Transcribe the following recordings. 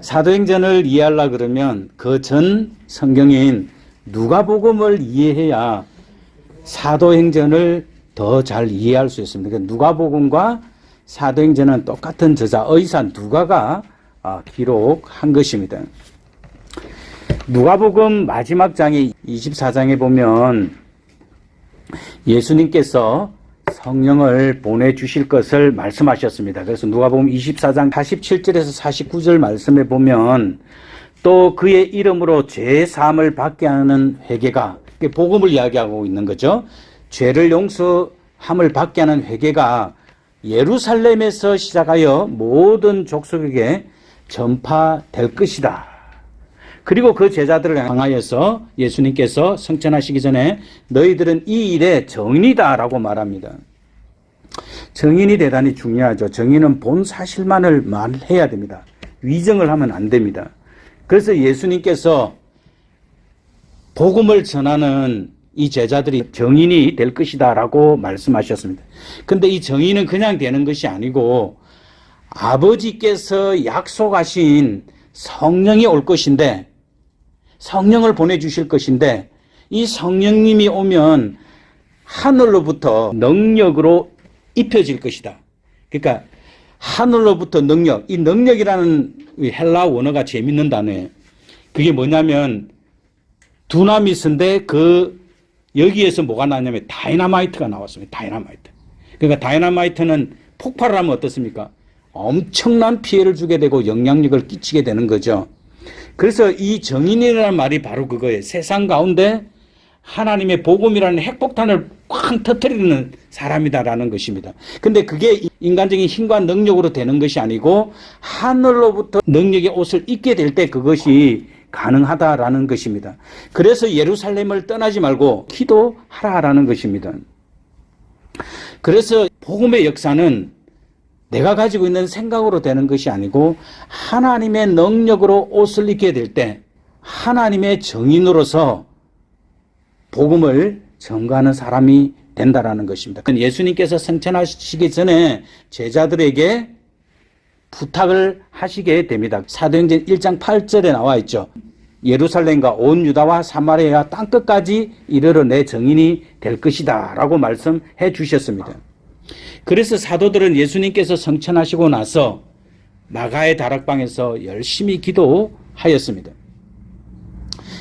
사도행전을 이해하려고 그러면 그 전 성경인 누가복음을 이해해야 사도행전을 더 잘 이해할 수 있습니다. 그러니까 누가복음과 사도행전은 똑같은 저자 의사 누가가 기록한 것입니다. 누가복음 마지막 장의 24장에 보면 예수님께서 성령을 보내주실 것을 말씀하셨습니다. 그래서 누가복음 24장 47절에서 49절 말씀에 보면 또 그의 이름으로 죄 사함을 받게 하는 회개가, 복음을 이야기하고 있는 거죠. 죄를 용서함을 받게 하는 회개가 예루살렘에서 시작하여 모든 족속에게 전파될 것이다. 그리고 그 제자들을 향하여서 예수님께서 성천하시기 전에 너희들은 이 일의 정인이다 라고 말합니다. 정인이 대단히 중요하죠. 정인은 본 사실만을 말해야 됩니다. 위정을 하면 안 됩니다. 그래서 예수님께서 복음을 전하는 이 제자들이 정인이 될 것이다 라고 말씀하셨습니다. 근데 이 정인은 그냥 되는 것이 아니고 아버지께서 약속하신 성령이 올 것인데, 성령을 보내주실 것인데, 이 성령님이 오면 하늘로부터 능력으로 입혀질 것이다. 그러니까 하늘로부터 능력, 이 능력이라는 헬라 원어가 재밌는 단어예요. 그게 뭐냐면 두나미스인데 여기에서 뭐가 나냐면 다이너마이트가 나왔습니다. 다이너마이트. 그러니까 다이너마이트는 폭발을 하면 어떻습니까? 엄청난 피해를 주게 되고 영향력을 끼치게 되는 거죠. 그래서 이 정인이라는 말이 바로 그거예요. 세상 가운데 하나님의 복음이라는 핵폭탄을 쾅 터뜨리는 사람이다라는 것입니다. 근데 그게 인간적인 힘과 능력으로 되는 것이 아니고 하늘로부터 능력의 옷을 입게 될 때 그것이 가능하다라는 것입니다. 그래서 예루살렘을 떠나지 말고 기도하라라는 것입니다. 그래서 복음의 역사는 내가 가지고 있는 생각으로 되는 것이 아니고 하나님의 능력으로 옷을 입게 될 때 하나님의 정인으로서 복음을 전가하는 사람이 된다라는 것입니다. 예수님께서 성천하시기 전에 제자들에게 부탁을 하시게 됩니다. 사도행전 1장 8절에 나와 있죠. 예루살렘과 온 유다와 사마리아 땅끝까지 이르러 내 정인이 될 것이다 라고 말씀해 주셨습니다. 그래서 사도들은 예수님께서 성천하시고 나서 마가의 다락방에서 열심히 기도하였습니다.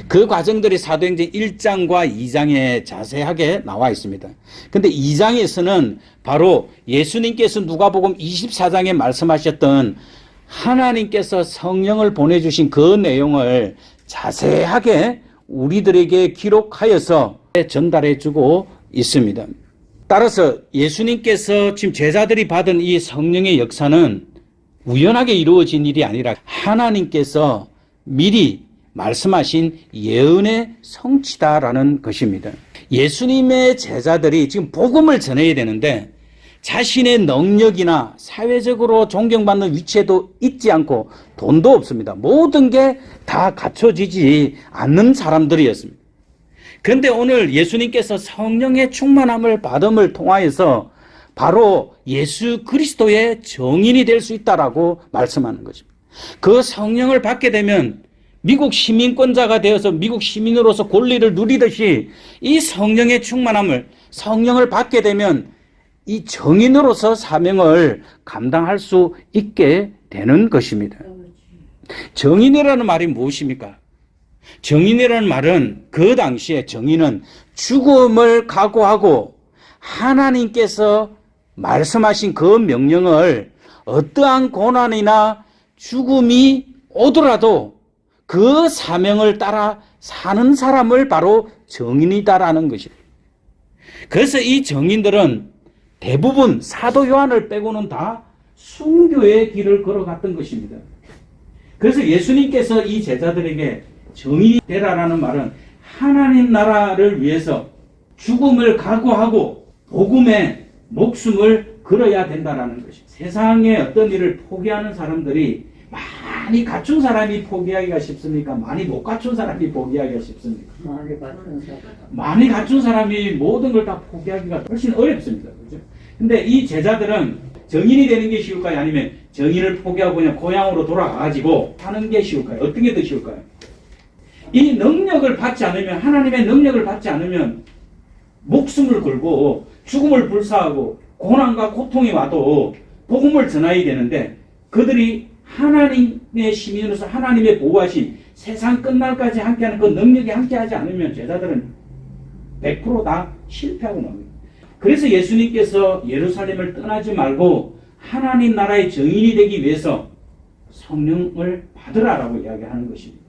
그 과정들이 사도행전 1장과 2장에 자세하게 나와 있습니다. 근데 2장에서는 바로 예수님께서 누가복음 24장에 말씀하셨던 하나님께서 성령을 보내주신 그 내용을 자세하게 우리들에게 기록하여서 전달해 주고 있습니다. 따라서 예수님께서 지금 제자들이 받은 이 성령의 역사는 우연하게 이루어진 일이 아니라 하나님께서 미리 말씀하신 예언의 성취다라는 것입니다. 예수님의 제자들이 지금 복음을 전해야 되는데 자신의 능력이나 사회적으로 존경받는 위치에도 있지 않고 돈도 없습니다. 모든 게 다 갖춰지지 않는 사람들이었습니다. 그런데 오늘 예수님께서 성령의 충만함을 받음을 통하여서 바로 예수 그리스도의 정인이 될 수 있다라고 말씀하는 것입니다. 그 성령을 받게 되면 미국 시민권자가 되어서 미국 시민으로서 권리를 누리듯이 이 성령의 충만함을, 성령을 받게 되면 이 정인으로서 사명을 감당할 수 있게 되는 것입니다. 정인이라는 말이 무엇입니까? 정인이라는 말은 그 당시에 정인은 죽음을 각오하고 하나님께서 말씀하신 그 명령을 어떠한 고난이나 죽음이 오더라도 그 사명을 따라 사는 사람을 바로 정인이다라는 것입니다. 그래서 이 정인들은 대부분 사도 요한을 빼고는 다 순교의 길을 걸어갔던 것입니다. 그래서 예수님께서 이 제자들에게 정인이 되라라는 말은 하나님 나라를 위해서 죽음을 각오하고 복음에 목숨을 걸어야 된다라는 것입니다. 세상에 어떤 일을 포기하는 사람들이 많이 갖춘 사람이 포기하기가 쉽습니까? 많이 못 갖춘 사람이 포기하기가 쉽습니까? 많이 갖춘 사람이 모든 걸 다 포기하기가 훨씬 어렵습니다. 그죠? 근데 이 제자들은 정인이 되는 게 쉬울까요? 아니면 정인을 포기하고 그냥 고향으로 돌아가가지고 사는 게 쉬울까요? 어떤 게 더 쉬울까요? 이 능력을 받지 않으면, 하나님의 능력을 받지 않으면 목숨을 걸고 죽음을 불사하고 고난과 고통이 와도 복음을 전해야 되는데, 그들이 하나님의 시민으로서 하나님의 보호하신 세상 끝날까지 함께하는 그 능력이 함께하지 않으면 제자들은 100%다 실패하고 맙니다. 그래서 예수님께서 예루살렘을 떠나지 말고 하나님 나라의 정인이 되기 위해서 성령을 받으라라고 이야기하는 것입니다.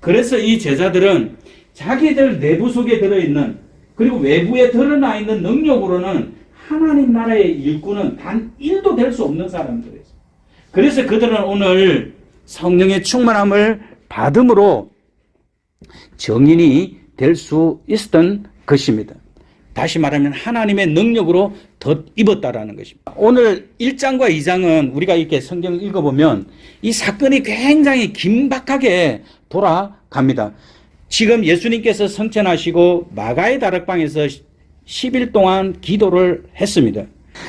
그래서 이 제자들은 자기들 내부 속에 들어있는, 그리고 외부에 드러나 있는 능력으로는 하나님 나라의 일꾼은 단 1도 될 수 없는 사람들이에요. 그래서 그들은 오늘 성령의 충만함을 받음으로 정인이 될 수 있었던 것입니다. 다시 말하면 하나님의 능력으로 덧입었다라는 것입니다. 오늘 1장과 2장은 우리가 이렇게 성경을 읽어보면 이 사건이 굉장히 긴박하게 돌아갑니다. 지금 예수님께서 성천하시고 마가의 다락방에서 10일 동안 기도를 했습니다.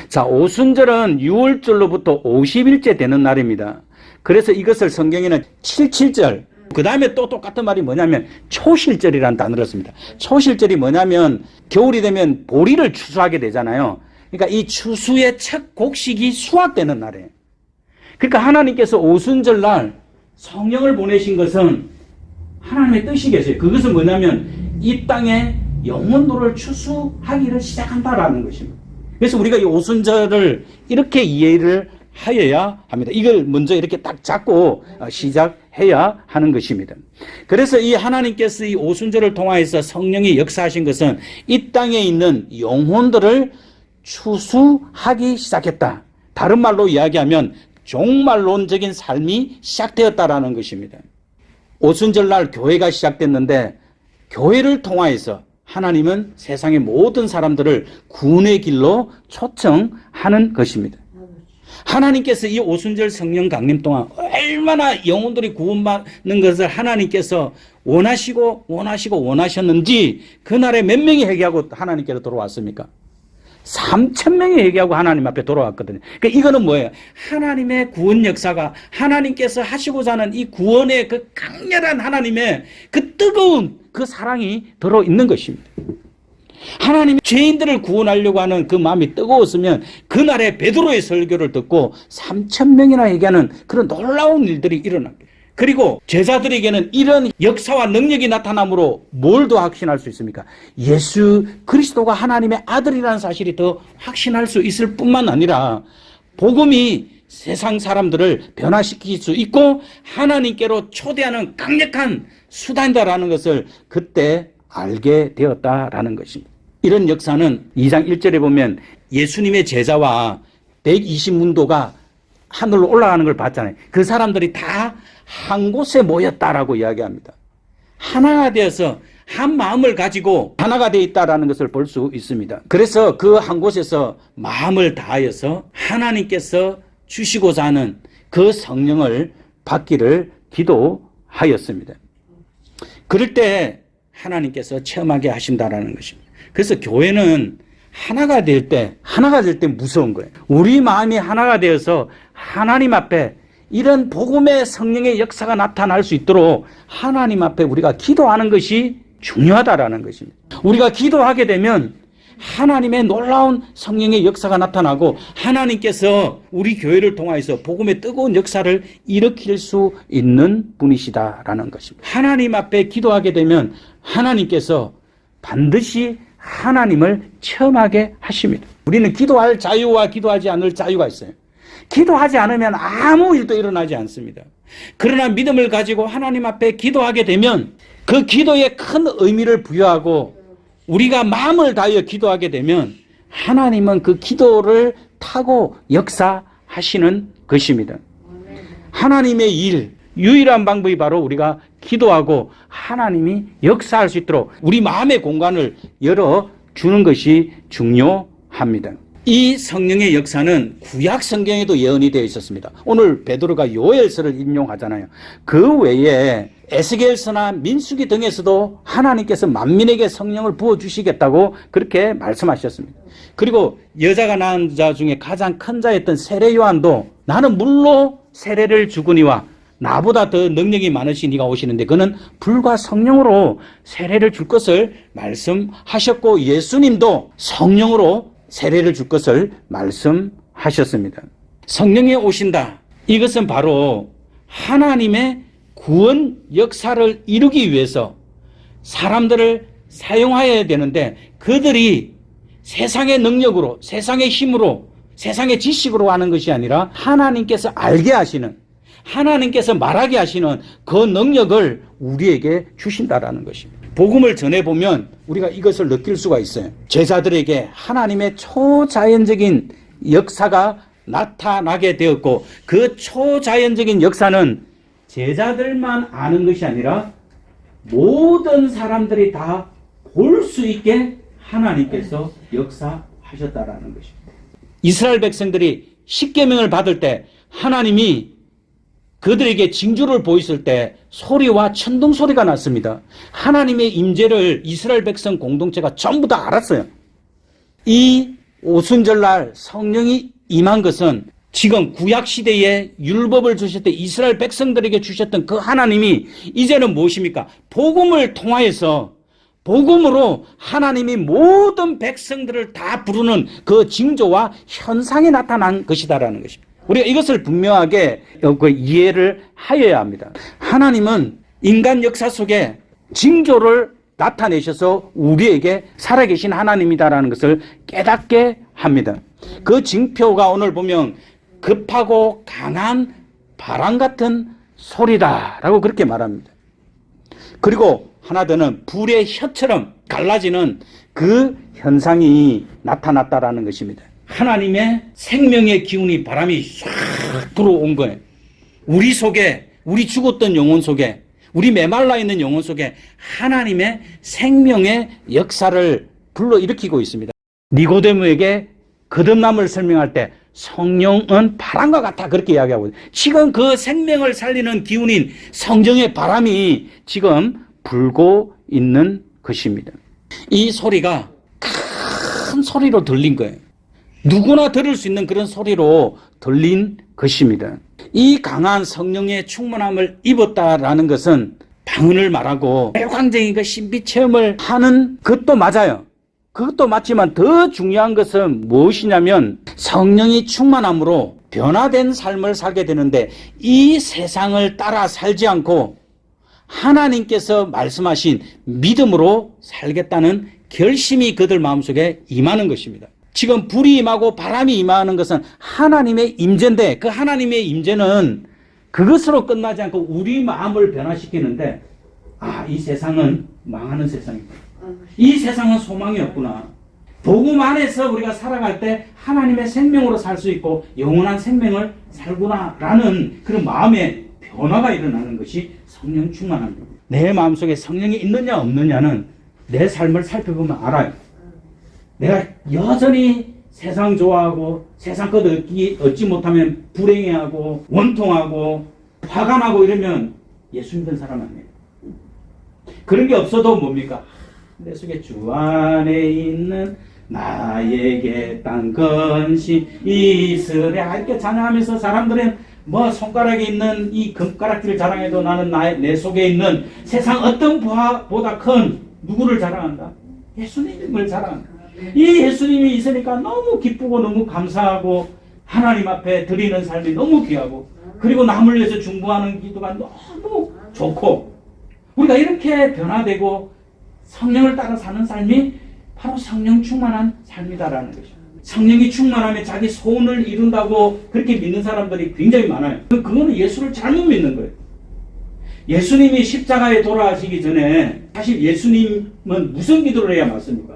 자, 오순절은 6월절로부터 50일째 되는 날입니다. 그래서 이것을 성경에는 77절, 그 다음에 또 똑같은 말이 뭐냐면 초실절이라는 단어를 씁니다. 초실절이 뭐냐면 겨울이 되면 보리를 추수하게 되잖아요. 그러니까 이 추수의 첫 곡식이 수확되는 날이에요. 그러니까 하나님께서 오순절날 성령을 보내신 것은 하나님의 뜻이 계세요. 그것은 뭐냐면 이 땅에 영혼들을 추수하기를 시작한다라는 것입니다. 그래서 우리가 이 오순절을 이렇게 이해를 하여야 합니다. 이걸 먼저 이렇게 딱 잡고 시작해야 하는 것입니다. 그래서 이 하나님께서 이 오순절을 통하여서 성령이 역사하신 것은 이 땅에 있는 영혼들을 추수하기 시작했다. 다른 말로 이야기하면 종말론적인 삶이 시작되었다라는 것입니다. 오순절날 교회가 시작됐는데 교회를 통하여서 하나님은 세상의 모든 사람들을 구원의 길로 초청하는 것입니다. 하나님께서 이 오순절 성령 강림 동안 얼마나 영혼들이 구원받는 것을 하나님께서 원하셨는지 그날에 몇 명이 회개하고 하나님께로 돌아왔습니까? 3,000명이 회개하고 하나님 앞에 돌아왔거든요. 그러니까 이거는 뭐예요? 하나님의 구원 역사가 하나님께서 하시고자 하는 이 구원의 그 강렬한 하나님의 그 뜨거운 그 사랑이 들어있는 것입니다. 하나님이 죄인들을 구원하려고 하는 그 마음이 뜨거웠으면 그날에 베드로의 설교를 듣고 3,000명이나 회개하는 그런 놀라운 일들이 일어났겠죠. 그리고 제자들에게는 이런 역사와 능력이 나타남으로 뭘 더 확신할 수 있습니까? 예수 그리스도가 하나님의 아들이라는 사실이 더 확신할 수 있을 뿐만 아니라 복음이 세상 사람들을 변화시킬 수 있고 하나님께로 초대하는 강력한 수단이다라는 것을 그때 알게 되었다라는 것입니다. 이런 역사는 2장 1절에 보면 예수님의 제자와 120문도가 하늘로 올라가는 걸 봤잖아요. 그 사람들이 다 한 곳에 모였다라고 이야기합니다. 하나가 되어서 한 마음을 가지고 하나가 되어 있다라는 것을 볼 수 있습니다. 그래서 그 한 곳에서 마음을 다하여서 하나님께서 주시고자 하는 그 성령을 받기를 기도하였습니다. 그럴 때 하나님께서 체험하게 하신다라는 것입니다. 그래서 교회는 하나가 될 때 무서운 거예요. 우리 마음이 하나가 되어서 하나님 앞에 이런 복음의 성령의 역사가 나타날 수 있도록 하나님 앞에 우리가 기도하는 것이 중요하다라는 것입니다. 우리가 기도하게 되면 하나님의 놀라운 성령의 역사가 나타나고 하나님께서 우리 교회를 통해서 복음의 뜨거운 역사를 일으킬 수 있는 분이시다라는 것입니다. 하나님 앞에 기도하게 되면 하나님께서 반드시 하나님을 체험하게 하십니다. 우리는 기도할 자유와 기도하지 않을 자유가 있어요. 기도하지 않으면 아무 일도 일어나지 않습니다. 그러나 믿음을 가지고 하나님 앞에 기도하게 되면 그 기도에 큰 의미를 부여하고 우리가 마음을 다하여 기도하게 되면 하나님은 그 기도를 타고 역사하시는 것입니다. 하나님의 일, 유일한 방법이 바로 우리가 기도하고 하나님이 역사할 수 있도록 우리 마음의 공간을 열어주는 것이 중요합니다. 이 성령의 역사는 구약 성경에도 예언이 되어 있었습니다. 오늘 베드로가 요엘서를 인용하잖아요. 그 외에 에스겔서나 민수기 등에서도 하나님께서 만민에게 성령을 부어주시겠다고 그렇게 말씀하셨습니다. 그리고 여자가 낳은 자 중에 가장 큰 자였던 세례 요한도 나는 물로 세례를 주거니와 나보다 더 능력이 많으신 이가 오시는데 그는 불과 성령으로 세례를 줄 것을 말씀하셨고 예수님도 성령으로 세례를 줄 것을 말씀하셨습니다. 성령이 오신다. 이것은 바로 하나님의 구원 역사를 이루기 위해서 사람들을 사용하여야 되는데 그들이 세상의 능력으로, 세상의 힘으로, 세상의 지식으로 하는 것이 아니라 하나님께서 알게 하시는, 하나님께서 말하게 하시는 그 능력을 우리에게 주신다라는 것입니다. 복음을 전해보면 우리가 이것을 느낄 수가 있어요. 제자들에게 하나님의 초자연적인 역사가 나타나게 되었고 그 초자연적인 역사는 제자들만 아는 것이 아니라 모든 사람들이 다 볼 수 있게 하나님께서 역사하셨다라는 것입니다. 이스라엘 백성들이 십계명을 받을 때 하나님이 그들에게 징조를 보였을 때 소리와 천둥 소리가 났습니다. 하나님의 임재를 이스라엘 백성 공동체가 전부 다 알았어요. 이 오순절날 성령이 임한 것은 지금 구약시대에 율법을 주셨던 이스라엘 백성들에게 주셨던 그 하나님이 이제는 무엇입니까? 복음을 통하여서 복음으로 하나님이 모든 백성들을 다 부르는 그 징조와 현상이 나타난 것이다라는 것입니다. 우리가 이것을 분명하게 이해를 하여야 합니다. 하나님은 인간 역사 속에 징조를 나타내셔서 우리에게 살아계신 하나님이다라는 것을 깨닫게 합니다. 그 징표가 오늘 보면 급하고 강한 바람 같은 소리다라고 그렇게 말합니다. 그리고 하나 더는 불의 혀처럼 갈라지는 그 현상이 나타났다라는 것입니다. 하나님의 생명의 기운이 바람이 싹 불어온 거예요. 우리 속에, 우리 죽었던 영혼 속에, 우리 메말라 있는 영혼 속에 하나님의 생명의 역사를 불러일으키고 있습니다. 니고데모에게 거듭남을 설명할 때 성령은 바람과 같아 그렇게 이야기하고 있어요. 지금 그 생명을 살리는 기운인 성령의 바람이 지금 불고 있는 것입니다. 이 소리가 큰 소리로 들린 거예요. 누구나 들을 수 있는 그런 소리로 들린 것입니다. 이 강한 성령의 충만함을 입었다라는 것은 방언을 말하고 열광적인 그 신비 체험을 하는 것도 맞아요. 그것도 맞지만 더 중요한 것은 무엇이냐면 성령이 충만함으로 변화된 삶을 살게 되는데 이 세상을 따라 살지 않고 하나님께서 말씀하신 믿음으로 살겠다는 결심이 그들 마음속에 임하는 것입니다. 지금 불이 임하고 바람이 임하는 것은 하나님의 임재인데 그 하나님의 임재는 그것으로 끝나지 않고 우리 마음을 변화시키는데 이 세상은 망하는 세상이구나. 이 세상은 소망이 없구나. 복음 안에서 우리가 살아갈 때 하나님의 생명으로 살 수 있고 영원한 생명을 살구나라는 그런 마음의 변화가 일어나는 것이 성령 충만함입니다. 내 마음속에 성령이 있느냐 없느냐는 내 삶을 살펴보면 알아요. 내가 여전히 세상 좋아하고 세상 것 얻지 못하면 불행해하고 원통하고 화가 나고 이러면 예수 믿는 사람 아니에요. 그런 게 없어도 뭡니까? 내 속에 주 안에 있는 나에게 딴 건시 이스레 이렇게 찬양하면서 사람들은 뭐 손가락에 있는 이 금가락질을 자랑해도 나는 내 속에 있는 세상 어떤 보다 큰 누구를 자랑한다? 예수님을 자랑한다. 이 예수님이 있으니까 너무 기쁘고 너무 감사하고 하나님 앞에 드리는 삶이 너무 귀하고 그리고 남을 위해서 중보하는 기도가 너무 좋고 우리가 이렇게 변화되고 성령을 따라 사는 삶이 바로 성령 충만한 삶이다라는 것이죠. 성령이 충만하면 자기 소원을 이룬다고 그렇게 믿는 사람들이 굉장히 많아요. 그거는 예수를 잘못 믿는 거예요. 예수님이 십자가에 돌아가시기 전에 사실 예수님은 무슨 기도를 해야 맞습니까?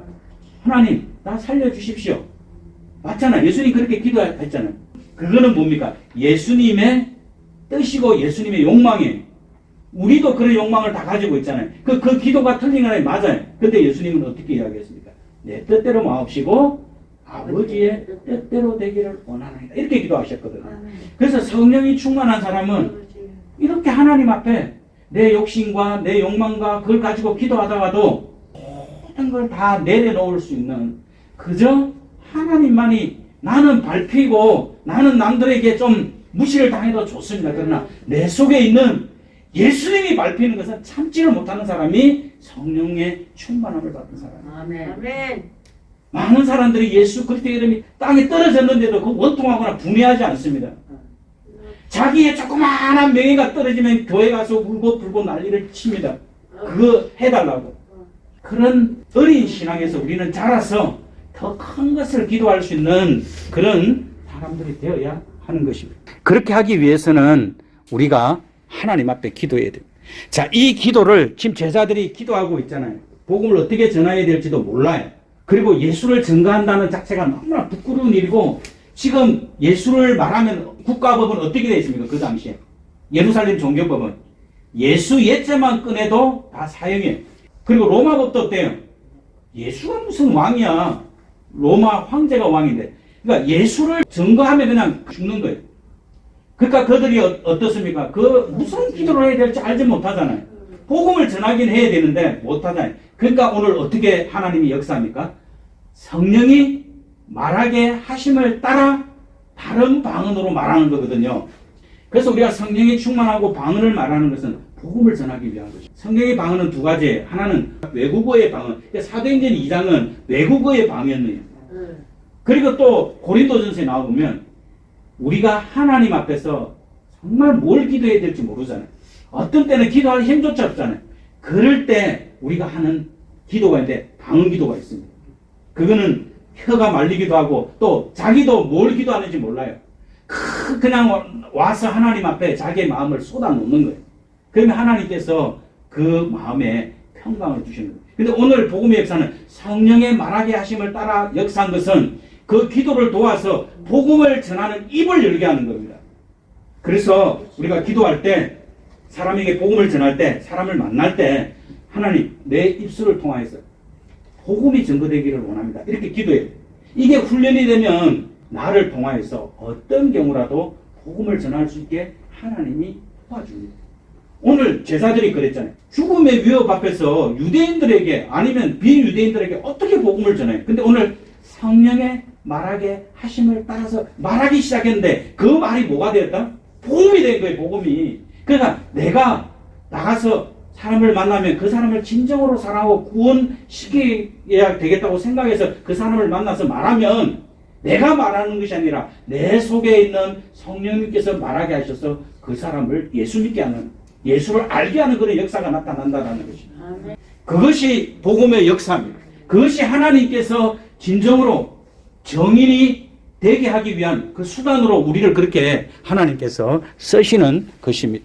하나님, 나 살려주십시오. 맞잖아. 예수님 그렇게 기도했잖아요. 그거는 뭡니까? 예수님의 뜻이고 예수님의 욕망이에요. 우리도 그런 욕망을 다 가지고 있잖아요. 그 기도가 틀린 거 맞아요. 근데 예수님은 어떻게 이야기했습니까? 내 뜻대로 마옵시고 아버지의 뜻대로 되기를 원하나이다. 이렇게 기도하셨거든요. 그래서 성령이 충만한 사람은 이렇게 하나님 앞에 내 욕심과 내 욕망과 그걸 가지고 기도하다가도 모든 걸 다 내려놓을 수 있는, 그저 하나님만이, 나는 밟히고 나는 남들에게 좀 무시를 당해도 좋습니다. 그러나 내 속에 있는 예수님이 밟히는 것은 참지를 못하는 사람이 성령의 충만함을 받은 사람입니다. 아멘. 아멘. 많은 사람들이 예수 그리스도의 이름이 땅에 떨어졌는데도 그 원통하거나 분해하지 않습니다. 자기의 조그마한 명예가 떨어지면 교회 가서 울고 불고 난리를 칩니다. 그거 해달라고. 그런 어린 신앙에서 우리는 자라서 더 큰 것을 기도할 수 있는 그런 사람들이 되어야 하는 것입니다. 그렇게 하기 위해서는 우리가 하나님 앞에 기도해야 돼요. 자, 이 기도를 지금 제자들이 기도하고 있잖아요. 복음을 어떻게 전해야 될지도 몰라요. 그리고 예수를 증거한다는 자체가 너무나 부끄러운 일이고, 지금 예수를 말하면 국가법은 어떻게 되어 있습니까? 그 당시에 예루살렘 종교법은 예수 예자만 꺼내도 다 사형이에요. 그리고 로마법도 어때요? 예수가 무슨 왕이야? 로마 황제가 왕인데. 그러니까 예수를 증거하면 그냥 죽는 거예요. 그러니까 그들이 어떻습니까? 그 무슨 기도를 해야 될지 알지 못하잖아요. 복음을 전하긴 해야 되는데 못하잖아요. 그러니까 오늘 어떻게 하나님이 역사합니까? 성령이 말하게 하심을 따라 다른 방언으로 말하는 거거든요. 그래서 우리가 성령이 충만하고 방언을 말하는 것은 복음을 전하기 위한 것이죠. 성령의 방언은 두 가지예요. 하나는 외국어의 방언. 사도행전 2장은 외국어의 방언이에요. 그리고 또 고린도전서에 나와보면 우리가 하나님 앞에서 정말 뭘 기도해야 될지 모르잖아요. 어떤 때는 기도할 힘조차 없잖아요. 그럴 때 우리가 하는 기도가 있는데 방언 기도가 있습니다. 그거는 혀가 말리기도 하고 또 자기도 뭘 기도하는지 몰라요. 그냥 와서 하나님 앞에 자기의 마음을 쏟아놓는 거예요. 그러면 하나님께서 그 마음에 평강을 주시는 거예요. 근데 오늘 복음의 역사는 성령의 말하게 하심을 따라 역사한 것은 그 기도를 도와서 복음을 전하는 입을 열게 하는 겁니다. 그래서 우리가 기도할 때, 사람에게 복음을 전할 때, 사람을 만날 때 하나님 내 입술을 통하여서 복음이 증거되기를 원합니다. 이렇게 기도해요. 이게 훈련이 되면 나를 통하여서 어떤 경우라도 복음을 전할 수 있게 하나님이 도와줍니다. 오늘 제자들이 그랬잖아요. 죽음의 위협 앞에서 유대인들에게 아니면 비유대인들에게 어떻게 복음을 전해요? 근데 오늘 성령의 말하게 하심을 따라서 말하기 시작했는데 그 말이 뭐가 되었다? 복음이 된 거예요. 복음이. 그러니까 내가 나가서 사람을 만나면 그 사람을 진정으로 사랑하고 구원시켜야 되겠다고 생각해서 그 사람을 만나서 말하면 내가 말하는 것이 아니라 내 속에 있는 성령님께서 말하게 하셔서 그 사람을 예수 믿게 하는, 예수를 알게 하는 그런 역사가 나타난다는 것입니다. 그것이 복음의 역사입니다. 그것이 하나님께서 진정으로 정인이 되게 하기 위한 그 수단으로 우리를 그렇게 하나님께서 쓰시는 것입니다.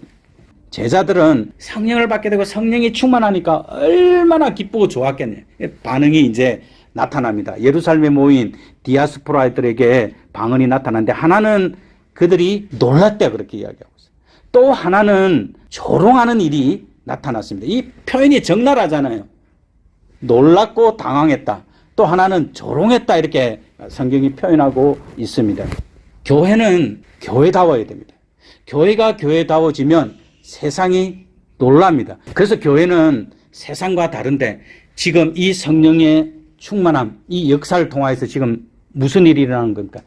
제자들은 성령을 받게 되고 성령이 충만하니까 얼마나 기쁘고 좋았겠네요. 반응이 이제 나타납니다. 예루살렘에 모인 디아스포라들에게 방언이 나타났는데 하나는 그들이 놀랐대 그렇게 이야기하고 있어요. 또 하나는 조롱하는 일이 나타났습니다. 이 표현이 적나라하잖아요. 놀랐고 당황했다. 또 하나는 조롱했다 이렇게 성경이 표현하고 있습니다. 교회는 교회다워야 됩니다. 교회가 교회다워지면 세상이 놀랍니다. 그래서 교회는 세상과 다른데 지금 이 성령의 충만함, 이 역사를 통해서 지금 무슨 일이 일어나는 겁니까?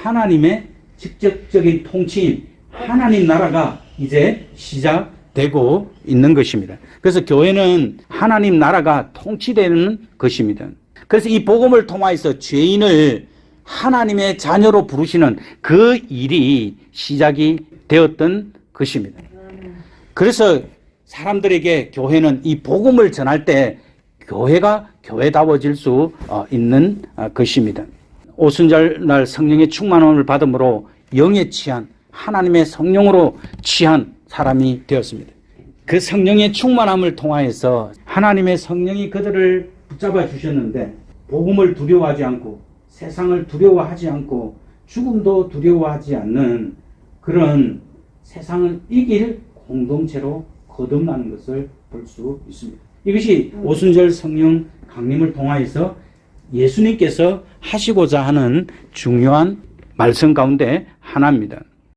하나님의 직접적인 통치인 하나님 나라가 이제 시작되고 있는 것입니다. 그래서 교회는 하나님 나라가 통치되는 것입니다. 그래서 이 복음을 통해서 죄인을 하나님의 자녀로 부르시는 그 일이 시작이 되었던 것입니다. 그래서 사람들에게 교회는 이 복음을 전할 때 교회가 교회다워질 수 있는 것입니다. 오순절날 성령의 충만함을 받음으로 영에 취한 하나님의 성령으로 취한 사람이 되었습니다. 그 성령의 충만함을 통하여서 하나님의 성령이 그들을 붙잡아 주셨는데 복음을 두려워하지 않고 세상을 두려워하지 않고 죽음도 두려워하지 않는 그런 세상을 이길 공동체로 거듭나는 것을 볼 수 있습니다. 이것이 오순절 성령 강림을 통하여서 예수님께서 하시고자 하는 중요한 말씀 가운데 하나입니다.